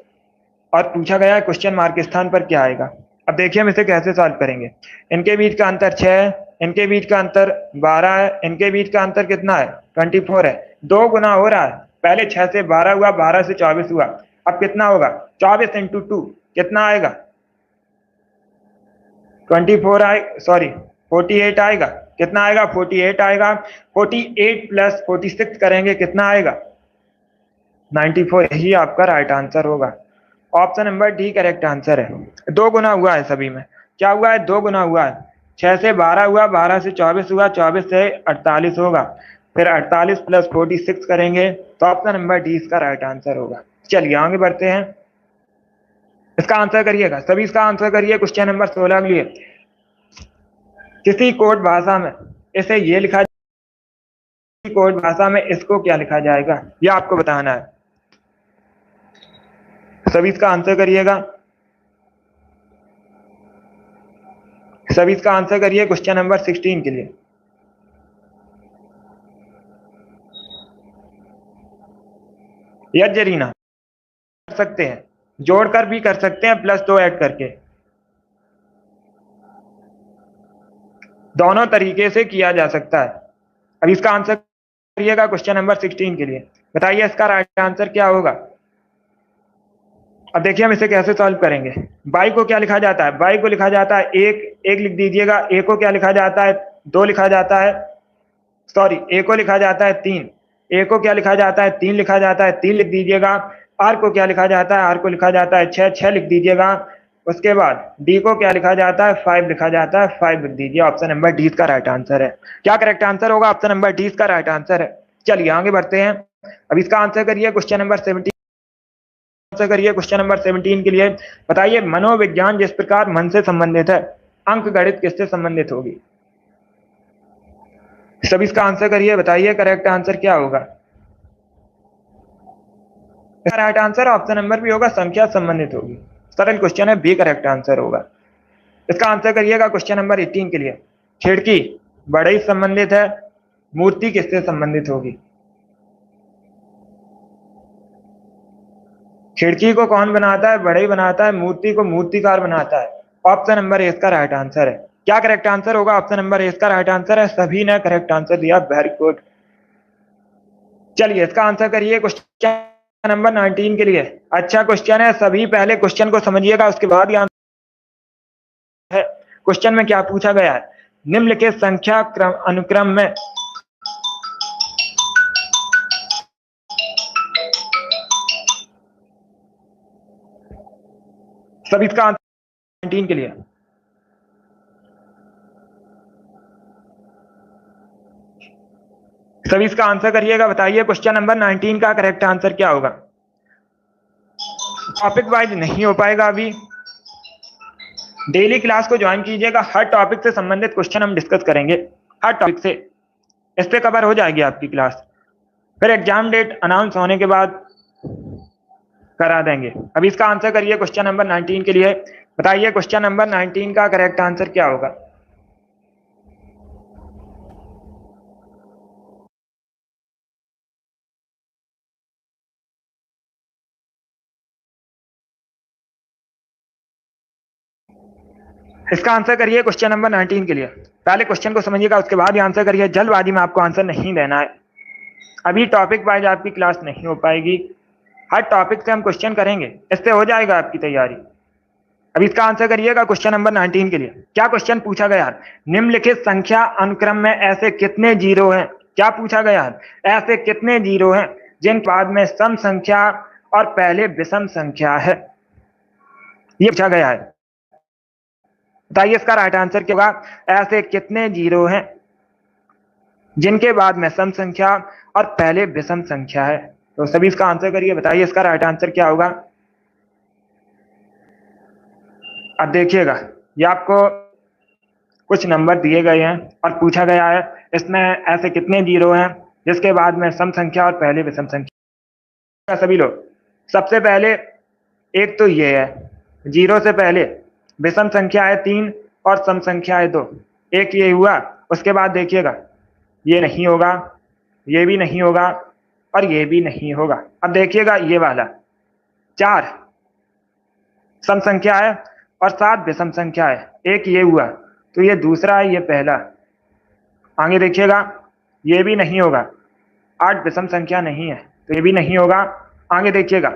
और पूछा गया है क्वेश्चन मार्क के स्थान पर क्या आएगा। अब देखिए हम इसे कैसे सॉल्व करेंगे। इनके बीच का अंतर 6 है, इनके बीच का अंतर 12 है, इनके बीच का अंतर कितना है 24 है। 2 गुना हो रहा है, पहले 6 से 12 हुआ, 12 से 24 हुआ। अब कितना होगा 24 इंटू 2 कितना आएगा 24 आए, सॉरी 48 आएगा। कितना आएगा 48 आएगा। 48 प्लस 46 करेंगे कितना आएगा 94। यही आपका राइट आंसर होगा। Option number D correct answer है। 2 गुना हुआ है सभी में। क्या हुआ है 2 गुना हुआ है। 6 से 12 हुआ, 12 से 24 हुआ, 24 से 48 होगा। फिर 48 प्लस 46 करेंगे तो ऑप्शन नंबर डी इसका राइट आंसर होगा। चलिए आगे बढ़ते हैं। इसका आंसर करिएगा, सभी इसका आंसर करिए क्वेश्चन नंबर 16 के लिए। किसी कोड भाषा में इसे ये लिखा, कोड भाषा में इसको क्या लिखा जाएगा, यह आपको बताना है। सभी इसका आंसर करिएगा। सभी इसका आंसर करिए क्वेश्चन नंबर 16 के लिए। यस जरीना, कर सकते हैं, जोड़कर भी कर सकते हैं, प्लस 2 ऐड करके, दोनों तरीके से किया जा सकता है। अब इसका आंसर करिएगा क्वेश्चन नंबर 16 के लिए। बताइए इसका राइट आंसर क्या होगा। अब देखिए हम इसे कैसे सॉल्व करेंगे। बाई को क्या लिखा जाता है, बाई को लिखा जाता है एक लिख दीजिएगा। ए को क्या लिखा जाता है 2 लिखा जाता है, सॉरी ए को लिखा जाता है 3। ए को क्या लिखा जाता है 3 लिखा जाता है, 3 लिख दीजिएगा। आर को क्या लिखा जाता है, आर को लिखा जाता है 6, 6 लिख दीजिएगा। उसके बाद डी को क्या लिखा जाता है 5 लिखा जाता है, 5 लिख दीजिए। ऑप्शन नंबर डी इसका राइट आंसर है। क्या करेक्ट आंसर होगा, ऑप्शन नंबर डी इसका राइट आंसर है। चलिए आगे बढ़ते हैं। अब इसका आंसर करिए क्वेश्चन नंबर 17। आंसर करिए क्वेश्चन नंबर 17 के लिए। बताइए मनोविज्ञान जिस प्रकार मन से संबंधित है, अंक गणित किससे संबंधित होगी। सभी इसका आंसर करिए। बताइए करेक्ट आंसर क्या होगा। राइट आंसर ऑप्शन नंबर भी होगा, संख्या संबंधित होगी। सरल क्वेश्चन है, बी करेक्ट आंसर होगा। इसका आंसर करिएगा क्वेश्चन नंबर 18 के लिए। खिड़की बड़े से संबंधित है, मूर्ति किससे संबंधित होगी। खिड़की को कौन बनाता है, बड़े बनाता है, मूर्ति को मूर्तिकार बनाता है। ऑप्शन नंबर ए इसका राइट आंसर है। क्या करेक्ट आंसर होगा, ऑप्शन नंबर ए इसका राइट आंसर है। सभी ने करेक्ट आंसर दिया, वेरी गुड। चलिए इसका आंसर करिए क्वेश्चन नंबर 19 के लिए। अच्छा क्वेश्चन है, सभी पहले क्वेश्चन को समझिएगा, उसके बाद ही आंसर है। क्वेश्चन में क्या पूछा गया है, निम्नलिखित संख्या अनुक्रम में सभी इसका आंसर 19 के लिए। सभी इसका आंसर करिएगा। बताइए क्वेश्चन नंबर 19 का करेक्ट आंसर क्या होगा। टॉपिक वाइज नहीं हो पाएगा अभी, डेली क्लास को ज्वाइन कीजिएगा। हर टॉपिक से संबंधित क्वेश्चन हम डिस्कस करेंगे, हर टॉपिक से, इस पे कवर हो जाएगी आपकी क्लास। फिर एग्जाम डेट अनाउंस होने के बाद करा देंगे। अभी इसका आंसर करिए क्वेश्चन नंबर 19 के लिए। बताइए क्वेश्चन नंबर 19 का करेक्ट आंसर क्या होगा। इसका आंसर करिए क्वेश्चन नंबर 19 के लिए। पहले क्वेश्चन को समझिएगा, उसके बाद ही आंसर करिए। जल्दबाजी में आपको आंसर नहीं देना है। अभी टॉपिक वाइज आपकी क्लास नहीं हो पाएगी, हर टॉपिक से हम क्वेश्चन करेंगे, इससे हो जाएगा आपकी तैयारी। अब इसका आंसर करिएगा क्वेश्चन नंबर 19 के लिए। क्या क्वेश्चन पूछा गया है, निम्नलिखित संख्या अनुक्रम में ऐसे कितने जीरो हैं। क्या पूछा गया है, ऐसे कितने जीरो हैं जिन बाद में सम संख्या और पहले विषम संख्या है, ये पूछा गया है। बताइए इसका राइट आंसर क्या होगा। ऐसे कितने जीरो हैं, जिनके बाद में सम संख्या और पहले विषम संख्या है। तो सभी इसका आंसर करिए, बताइए इसका राइट आंसर क्या होगा। अब देखिएगा, ये आपको कुछ नंबर दिए गए हैं और पूछा गया है इसमें ऐसे कितने जीरो हैं जिसके बाद में सम संख्या और पहले विषम संख्या। सभी लोग सबसे पहले एक तो ये है, जीरो से पहले विषम संख्या है 3 और सम संख्या है 2, एक ये हुआ। उसके बाद देखिएगा, ये नहीं होगा, ये भी नहीं होगा और ये भी नहीं होगा। अब देखिएगा, ये वाला 4 सम संख्या है और 7 विषम संख्या है, एक ये हुआ, तो ये दूसरा है, ये पहला। आगे देखिएगा, ये भी नहीं होगा, 8 विषम संख्या नहीं है, तो ये भी नहीं होगा। आगे देखिएगा,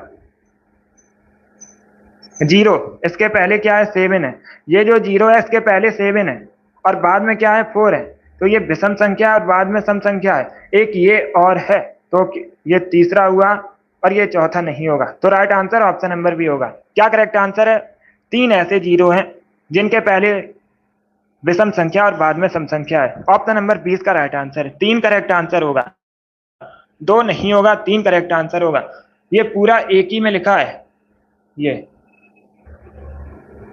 0 इसके पहले क्या है, 7 है, ये जो 0 है इसके पहले 7 है और बाद में क्या है, 4 है, तो ये विषम संख्या और बाद में सम संख्या है। एक ये और है, तो ये तीसरा हुआ और ये चौथा नहीं होगा। तो right answer option number B होगा। क्या करेक्ट आंसर है, 3 ऐसे 0 हैं जिनके पहले विषम संख्या और बाद में सम संख्या है। ऑप्शन नंबर 20 का राइट आंसर है, 3 करेक्ट आंसर होगा, 2 नहीं होगा, 3 करेक्ट आंसर होगा। ये पूरा एक ही में लिखा है ये,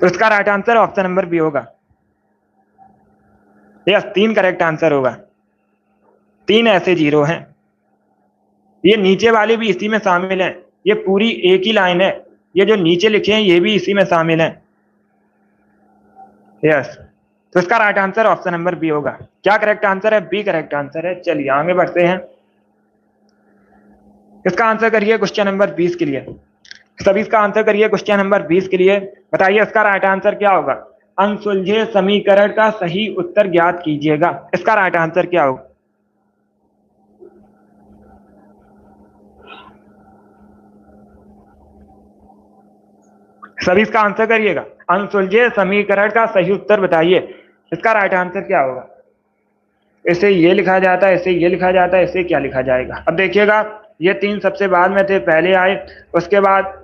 तो इसका right answer option number B होगा। यस, 3 करेक्ट आंसर होगा, 3 ऐसे 0 हैं। ये नीचे वाले भी इसी में शामिल हैं, ये पूरी एक ही लाइन है, ये जो नीचे लिखे हैं ये भी इसी में शामिल हैं। यस, तो इसका right answer option number B होगा। क्या करेक्ट आंसर है, बी करेक्ट आंसर है। चलिए आगे बढ़ते हैं, इसका आंसर करिए क्वेश्चन नंबर 20 के लिए। सभी इसका आंसर करिए क्वेश्चन नंबर 20 के लिए, बताइए इसका राइट आंसर क्या होगा। अनसुलझे समीकरण का सही उत्तर ज्ञात कीजिएगा, इसका राइट आंसर क्या होगा। सभी इसका आंसर करिएगा, अनसुलझे समीकरण का सही उत्तर बताइए, इसका राइट आंसर क्या होगा। इसे ये लिखा जाता है, इसे ये लिखा जाता है, इसे क्या लिखा जाएगा। अब देखिएगा, ये 3 सबसे बाद में थे, पहले आए, उसके बाद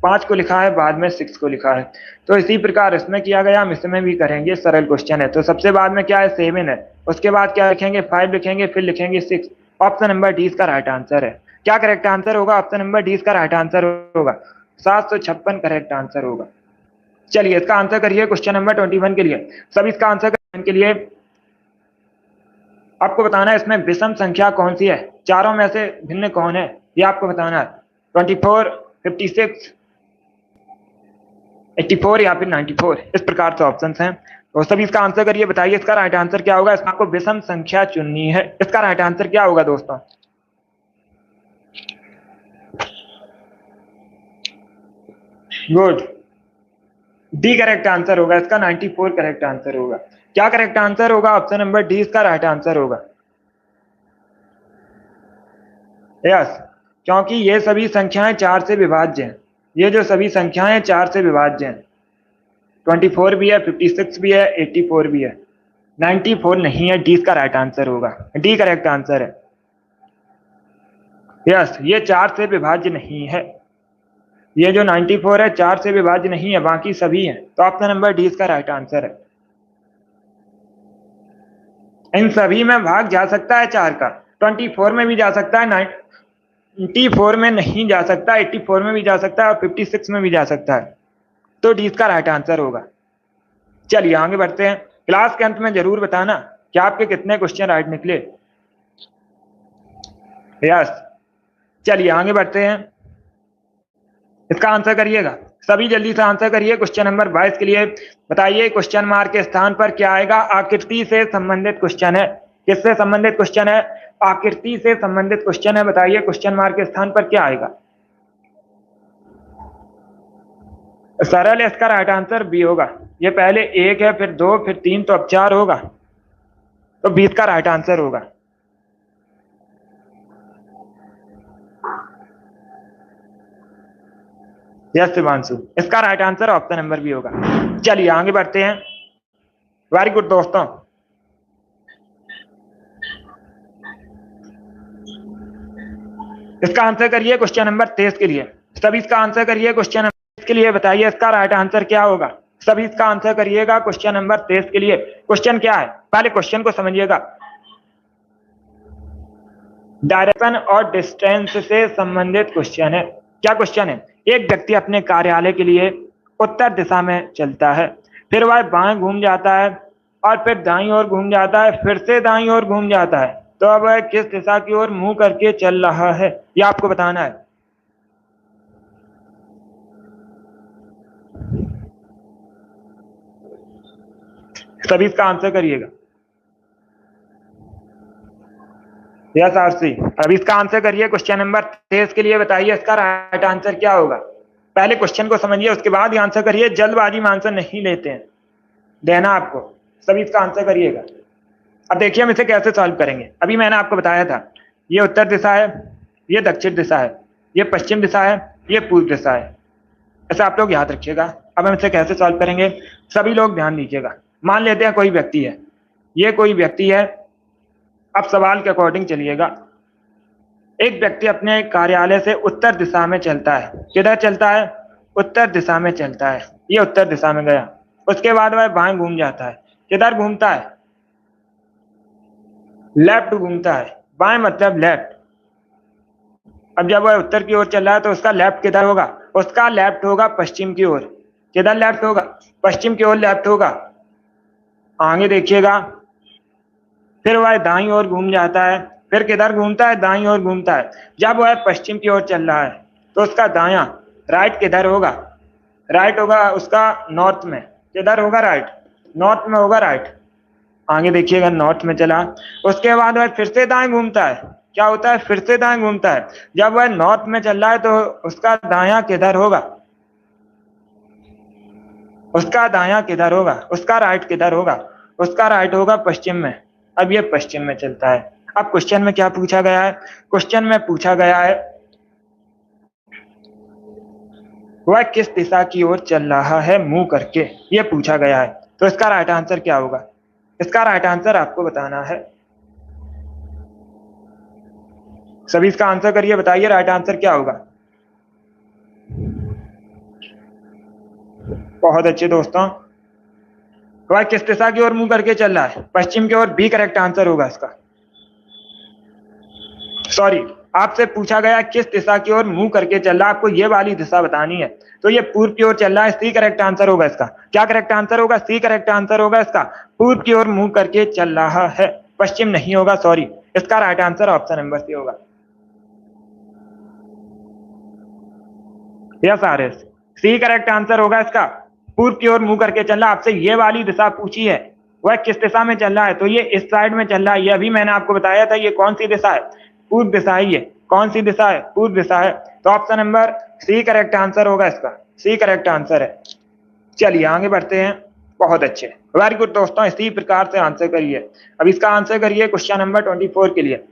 5 को लिखा है, बाद में 6 को लिखा है। तो इसी प्रकार इसमें किया गया, हम इसमें भी करेंगे, सरल क्वेश्चन है। तो सबसे बाद में क्या है, 7 है, उसके बाद क्या लिखेंगे, 5 लिखेंगे, फिर लिखेंगे 6। ऑप्शन नंबर डी इसका राइट आंसर है। क्या करेक्ट आंसर होगा, ऑप्शन नंबर डी इसका राइट आंसर होगा, 756 करेक्ट आंसर होगा। चलिए इसका आंसर करिए क्वेश्चन नंबर 21 के लिए। सब इसका आंसर करने के लिए आपको बताना है इसमें विषम संख्या कौन सी है, चारों में से भिन्न कौन है, ये आपको बताना है। 24, 56, 84 या फिर 94, इस प्रकार से ऑप्शंस हैं। तो सभी इसका आंसर करिए, बताइए इसका राइट आंसर क्या होगा। इसमें आपको विषम संख्या चुननी है, इसका राइट आंसर क्या होगा दोस्तों। गुड, डी करेक्ट आंसर होगा, इसका 94 करेक्ट आंसर होगा। क्या करेक्ट आंसर होगा, ऑप्शन नंबर डी इसका राइट आंसर होगा। यस, क्योंकि ये सभी संख्याएं 4 से विभाज्य हैं, ये जो सभी संख्याएं 4 से विभाज्य हैं, 24 भी है, 56 भी है, 84 भी है, 94 नहीं है। डी इसका राइट आंसर होगा, डी करेक्ट आंसर है। यस, ये 4 से विभाज्य नहीं है, ये जो 94 है 4 से विभाज्य नहीं है, बाकी सभी हैं। तो ऑप्शन नंबर डी इसका राइट आंसर है। इन सभी में भाग जा सकता है 4 का, 24 में भी जा सकता है, 94 में नहीं जा सकता, 84 में भी जा सकता है और 56 में भी जा सकता है। तो डी इसका राइट आंसर होगा। चलिए आगे बढ़ते हैं, क्लास के अंत में जरूर बताना कि आपके कितने क्वेश्चन राइट निकले। यस, चलिए आगे बढ़ते हैं, इसका आंसर करिएगा, सभी जल्दी से आंसर करिए क्वेश्चन नंबर 22 के लिए। बताइए क्वेश्चन मार्क के स्थान पर क्या आएगा। आकृति से संबंधित क्वेश्चन है, किससे संबंधित क्वेश्चन है, आकृति से संबंधित क्वेश्चन है। बताइए क्वेश्चन मार्क के स्थान पर क्या आएगा। सरल है, इसका राइट आंसर बी होगा। ये पहले 1 है, फिर 2, फिर 3, तो अब 4 होगा, तो 20 का राइट आंसर होगा। यस शिवांशु, इसका right answer option number B होगा। चलिए आगे बढ़ते हैं, वेरी गुड दोस्तों। इसका आंसर करिए क्वेश्चन नंबर 23 के लिए। सभी इसका आंसर करिए क्वेश्चन नंबर 23 के लिए, बताइए इसका राइट आंसर क्या होगा। सभी इसका आंसर करिएगा क्वेश्चन नंबर 23 के लिए। क्वेश्चन क्या है, पहले क्वेश्चन को समझिएगा। डायरेक्शन और डिस्टेंस से संबंधित क्वेश्चन है। क्या क्वेश्चन है? एक व्यक्ति अपने कार्यालय के लिए उत्तर दिशा में चलता है, फिर वह बाएं घूम जाता है और फिर दाईं ओर घूम जाता है, फिर से दाईं ओर घूम जाता है। तो अब वह किस दिशा की ओर मुंह करके चल रहा है, यह आपको बताना है। सभी इसका आंसर करिएगा। यस आरसी, अब इसका आंसर करिए। क्वेश्चन नंबर 23 के लिए बताइए इसका राइट आंसर क्या होगा। पहले क्वेश्चन को समझिए, उसके बाद ही आंसर करिए। जल्दबाजी में आंसर नहीं लेते हैं, देना आपको। सभी इसका आंसर करिएगा। अब देखिए हम इसे कैसे सॉल्व करेंगे। अभी मैंने आपको बताया था, ये उत्तर दिशा है, ये दक्षिण दिशा है, ये पश्चिम दिशा है, ये पूर्व दिशा है। ऐसा आप लोग याद रखिएगा। अब हम इसे कैसे सॉल्व करेंगे, सभी लोग ध्यान दीजिएगा। मान लेते हैं कोई व्यक्ति है, ये कोई व्यक्ति है। अब सवाल के अकॉर्डिंग चलिएगा। एक व्यक्ति अपने कार्यालय से उत्तर दिशा में चलता है। किधर चलता है? उत्तर दिशा में चलता है। ये उत्तर दिशा में गया, उसके बाद वह बाएं घूम जाता है। किधर घूमता है? लेफ्ट घूमता है। बाएं मतलब लेफ्ट। अब जब वह उत्तर की ओर चल रहा है तो उसका लेफ्ट किधर होगा? उसका लेफ्ट होगा पश्चिम की ओर। किधर लेफ्ट होगा? पश्चिम की ओर लेफ्ट होगा। आगे देखिएगा, फिर वह दाईं ओर घूम जाता है। फिर किधर घूमता है? दाईं ओर घूमता है। जब वह पश्चिम की ओर चल रहा है तो उसका दायां, राइट किधर होगा? राइट होगा उसका नॉर्थ में। किधर होगा? राइट, नॉर्थ में होगा राइट। आगे देखिएगा, नॉर्थ में चला, उसके बाद वह फिर से दाएं घूमता है। क्या होता है? फिर से दाएं घूमता है। जब वह नॉर्थ में चल रहा है तो उसका दायां किधर होगा? उसका दायां किधर होगा? उसका राइट किधर होगा? उसका राइट होगा पश्चिम में। अब ये पश्चिम में चलता है। अब क्वेश्चन में क्या पूछा गया है? क्वेश्चन में पूछा गया है वह किस दिशा की ओर चल रहा है मुंह करके, ये पूछा गया है। तो इसका राइट आंसर क्या होगा? इसका राइट आंसर आपको बताना है। सभी इसका आंसर करिए, बताइए राइट आंसर क्या होगा। बहुत अच्छे दोस्तों, वह किस दिशा की ओर मुंह करके चल रहा है? पश्चिम की ओर। बी करेक्ट आंसर होगा इसका। सॉरी, आपसे पूछा गया किस दिशा की ओर मुंह करके चल रहा है, आपको ये वाली दिशा बतानी है। तो ये पूर्व की ओर चल रहा है। सी करेक्ट आंसर होगा इसका। क्या करेक्ट आंसर होगा? सी करेक्ट आंसर होगा इसका। पूर्व की ओर मुंह करके चल रहा है, पश्चिम नहीं होगा। सॉरी, इसका right answer option number C होगा। Yes R S, C correct answer होगा इसका। पूर्व की ओर मुंह करके चल रहा है। आपसे ये वाली दिशा पूछी है, वह किस दिशा में चल रहा है? तो ये इस साइड में चल रहा है। ये अभी मैंने आपको बताया था, ये कौन सी दिशा है? पूर्व दिशा है। ये कौन सी दिशा है? पूर्व दिशा है। तो option number C correct answer होगा इसका। सी करेक्ट आंसर है। चलिए आगे बढ़ते हैं। बहुत अच्छे, वेरी गुड दोस्तों, इसी प्रकार से आंसर करिए। अब इसका आंसर करिए क्वेश्चन नंबर 24 के लिए।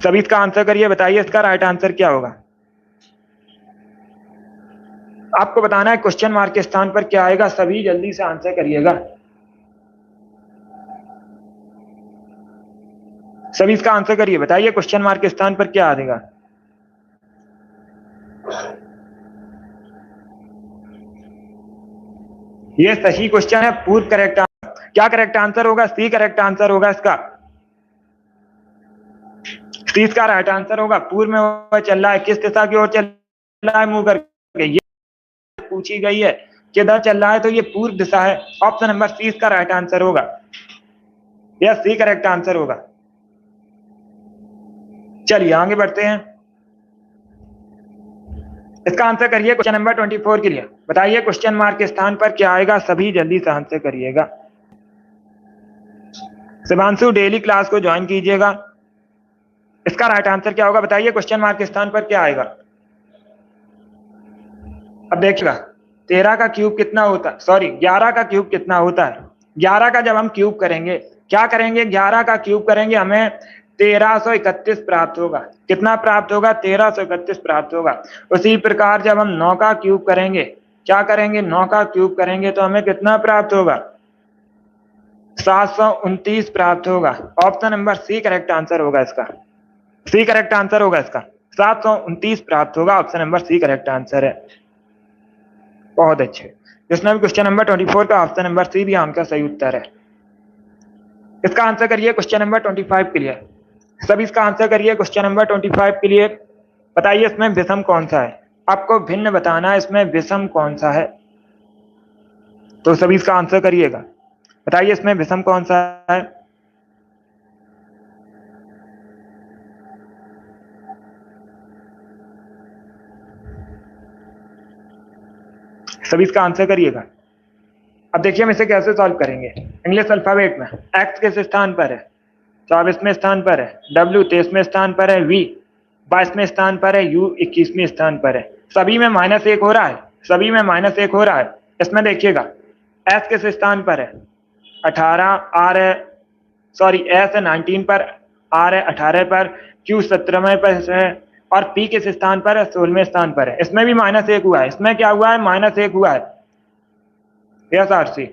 सभी इसका आंसर करिए, बताइए इसका राइट आंसर क्या होगा। आपको बताना है क्वेश्चन मार्क के स्थान पर क्या आएगा। सभी जल्दी से आंसर करिएगा। सभी इसका आंसर करिए, बताइए क्वेश्चन मार्क के स्थान पर क्या आएगा। ये सही क्वेश्चन है, पूर्व करेक्ट आंसर। क्या करेक्ट आंसर होगा? सी करेक्ट आंसर होगा इसका। सी इसका राइट आंसर होगा। पूर्व में वह चल रहा है, किस दिशा की ओर चल रहा है मुंह करके, ये पूछी गई है। किधर चल रहा है? तो ये पूर्व दिशा है। ऑप्शन नंबर सी इसका राइट आंसर होगा। यह सी करेक्ट आंसर होगा। चलिए आगे बढ़ते हैं। इसका आंसर करिए क्वेश्चन नंबर 24 के लिए। बताइए क्वेश्चन मार्क के स्थान पर क्या आएगा। सभी जल्दी से आंसर करिएगा। शिवांशु डेली क्लास को ज्वाइन कीजिएगा। इसका राइट आंसर क्या होगा? बताइए क्वेश्चन मार्क के स्थान पर क्या आएगा। अब देखिएगा, 13 का क्यूब कितना होता है? सॉरी, 11 का क्यूब कितना होता है? 11 का जब हम क्यूब करेंगे, क्या करेंगे? 11 का क्यूब करेंगे, हमें 1331 प्राप्त होगा। कितना प्राप्त होगा? 1331 प्राप्त होगा। उसी प्रकार जब हम 9 का क्यूब करेंगे, क्या करेंगे? 9 का क्यूब करेंगे तो हमें कितना प्राप्त होगा? 729 प्राप्त होगा। Option number C correct answer होगा इसका। सी करेक्ट आंसर होगा इसका। 729 प्राप्त होगा। Option number C correct answer है। बहुत अच्छे, जिसमें भी क्वेश्चन नंबर 24 का ऑप्शन नंबर सी भी आपका सही उत्तर है। इसका आंसर करिए क्वेश्चन नंबर 25 के लिए। सभी इसका आंसर करिए क्वेश्चन नंबर 25 के लिए। बताइए इसमें विषम कौन सा है, आपको भिन्न बताना है इसमें विषम कौन सा है, तो सभी इसका आंसर करिएगा। बताइए इसमें विषम कौन सा है। सभी इसका आंसर करिएगा। अब देखिए हम इसे कैसे सॉल्व करेंगे। इंग्लिश अल्फाबेट में एक्स किस स्थान पर है, 24वें स्थान पर है, डब्ल्यू 23वें स्थान पर है, वी 22वें स्थान पर है, यू 21वें स्थान पर है। सभी में -1 हो रहा है, सभी में -1 हो रहा है। इसमें देखिएगा एस किस स्थान पर है, 18 आर है, सॉरी एस है 19 पर, आर है 18 पर, क्यू 17वें पर है और पी किस स्थान पर है, 16वें स्थान पर है। इसमें भी -1 हुआ है। इसमें क्या हुआ है, -1 हुआ है। यस आरसी,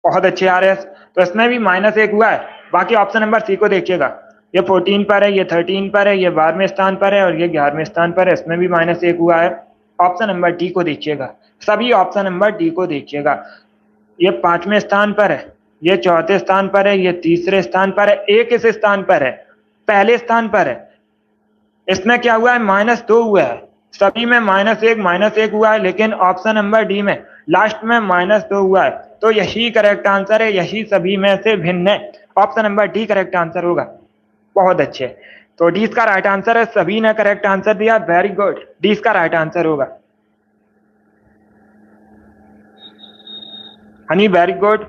बहुत अच्छे आ रहे हैं। तो इसमें भी -1 हुआ है। बाकी ऑप्शन नंबर सी को देखिएगा, ये 14 पर है, ये 13 पर है, ये 12वें स्थान पर है और ये 11वें स्थान पर है। इसमें भी -1 हुआ है। ऑप्शन नंबर डी को देखिएगा, सभी ऑप्शन नंबर डी को देखिएगा। ये 5वें स्थान पर है, ये 4थे स्थान पर है, ये 3रे स्थान पर है, ए किस स्थान पर है, पहले स्थान पर है। इसमें क्या हुआ है, -2 हुआ है। सभी में -1 हुआ है, लेकिन ऑप्शन नंबर डी में लास्ट में -2 हुआ है। तो यही करेक्ट आंसर है, यही सभी में से भिन्न है। Option number D correct answer होगा। बहुत अच्छे, तो डी इसका राइट आंसर है। सभी ने करेक्ट आंसर दिया, वेरी गुड, डी इसका राइट आंसर होगा। हनी वेरी गुड,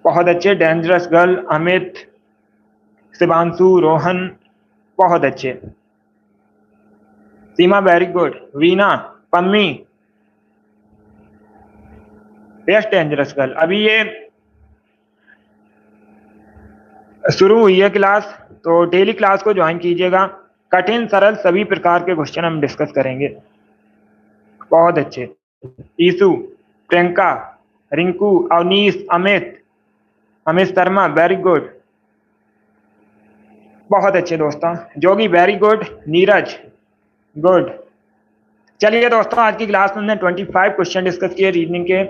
बहुत अच्छे। डेंजरस गर्ल, अमित, शिवांशु, रोहन, बहुत अच्छे। Seema very good, Veena, Pammi, best dangerous girl. अभी ये शुरू हुई है क्लास, तो डेली क्लास को ज्वाइन कीजिएगा। कठिन सरल सभी प्रकार के क्वेश्चन हम डिस्कस करेंगे। बहुत अच्छे। ईसु, प्रियंका, रिंकू, अवनीश, अमित, अमित शर्मा वेरी गुड, बहुत अच्छे दोस्तों। जोगी वेरी गुड, नीरज गुड। चलिए दोस्तों, आज की क्लास में हमने 25 क्वेश्चन डिस्कस किए रीजनिंग के।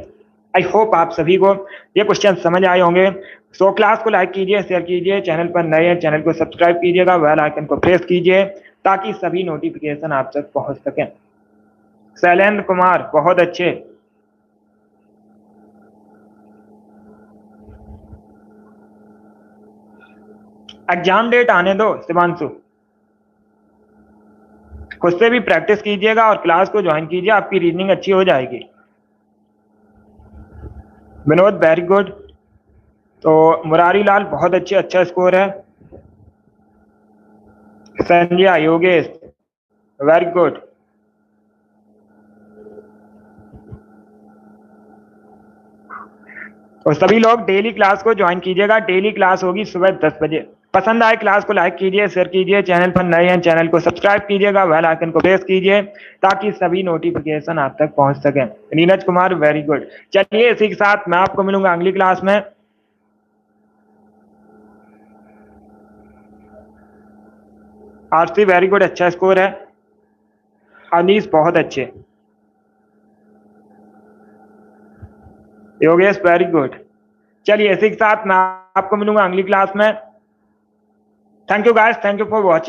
आई होप आप सभी को ये क्वेश्चन समझ आए होंगे। सो क्लास को लाइक कीजिए, शेयर कीजिए, चैनल पर नए हैं चैनल को सब्सक्राइब कीजिएगा, बेल आइकन को प्रेस कीजिए ताकि सभी नोटिफिकेशन आप तक पहुंच सकें। शैलेंद्र कुमार बहुत अच्छे। एग्जाम डेट आने दो शिवांशु, खुद से भी प्रैक्टिस कीजिएगा और क्लास को ज्वाइन कीजिए, आपकी रीजनिंग अच्छी हो जाएगी। Vinod very good. तो मुरारी लाल बहुत अच्छे, अच्छा स्कोर है। Sanjay, Yogesh very good. तो सभी लोग डेली क्लास को ज्वाइन कीजिएगा। डेली क्लास होगी सुबह 10 बजे। पसंद आए क्लास को लाइक कीजिए, शेयर कीजिए, चैनल पर नए हैं चैनल को सब्सक्राइब कीजिएगा, बेल आइकन को प्रेस कीजिए ताकि सभी नोटिफिकेशन आप तक पहुंच सके। Neeraj Kumar very good. चलिए इसी के साथ मैं आपको मिलूंगा अगली क्लास में। आरसी वेरी गुड, अच्छा स्कोर है। अनीस बहुत अच्छे। Yogesh very good. चलिए इसी के साथ मैं आपको मिलूंगा अगली क्लास में। Thank you guys, thank you for watching.